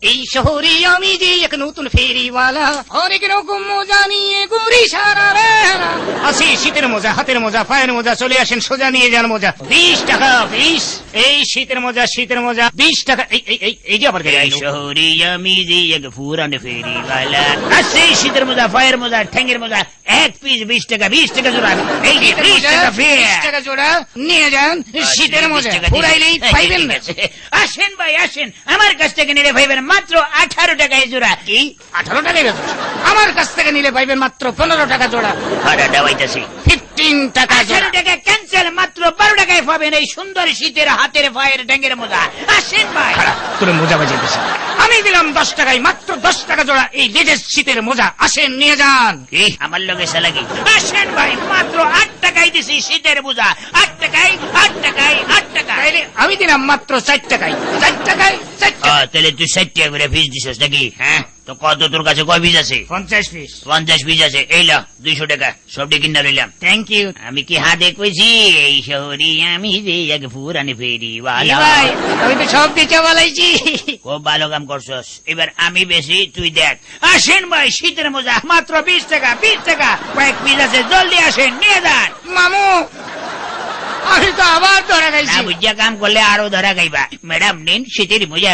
এই শহরে আমি যে এক নতুন ফেরিওয়ালা, অনেক রকম মোজা নিয়ে ঘুরি সারা বেলা। আছে শীতের মোজা, হাতের মোজা, পায়ের মোজা, চলে আসেন সোজা নিয়ে যান মোজা 20 টাকা 20। এই শীতের মোজা 20 টাকা। এই যে আবার এই শহরে আমি যে এক পুরান ফেরিওয়ালা, আছে শীতের মোজা, পায়ের মোজা, ঠ্যাঙ্গের মোজা, এক পিস 20 টাকা, 20 টাকা জোড়া। এই যে 20 টাকা ফের 20 টাকা জোড়া নিয়ে যান শীতের মোজা, পুরাইলেই পাইবেন না। আসেন ভাই আসেন, আমার কাছ থেকে নিলে ভাইবেন মাত্র 18 টাকায় জোড়া। কি 18 টাকায় বেচো? আমার কাছ থেকে নিলে পাইবেন মাত্র 15 টাকা জোড়া। ভাড়াটা হইতাছে 15 টাকা জোড়া। 18 টাকা ক্যান্সেল, মাত্র 12 টাকায় পাবেন এই সুন্দর শীতের হাতের পায়ের ঠ্যাঙ্গের মোজা। আসেন ভাই। তোরে মোজা বাজাইতেছে। আমি দিলাম 10 টাকায়, মাত্র 10 টাকা জোড়া এই লেটেস্ট শীতের মোজা, আসেন নিয়ে যান। কি আমার লগে সালাকি? আসেন ভাই, মাত্র 8 টাকায় দিছি শীতের মোজা। 8 টাকায় 8 টাকায় 8 টাকা। তাইলে আমি দিলাম মাত্র 4 টাকায় 4 টাকায় 4 টাকা। তাহলে তুই 60 টাকা করে ফিস দিছিস নাকি? হ্যাঁ, তো কত তোর কাছে কয় পিস আছে? 50 পিস। 50 পিস আছে। এই ল 200 টাকা, সবটি কিনা লইলাম। Thank you. আমি কি হাতে কইছি এই শহরে আমি যে এক পুরান ফেরিওয়ালা? ভাই আমি তো সব দিতে বলাইছি। খুব ভালো কাম করছস। এবার আমি বেশি, তুই দেখ। আসেন ভাই, শীতের মোজা মাত্র 20 টাকা 20 টাকা। কয়েক পিস আছে, জলদি আসেন নিয়ে যান। মামু আমি তো আবার ধরা না খাইছি। বুঝিয়া কাম করলে আরো ধরা খাইবা। ম্যাডাম নিন শীতের মোজা।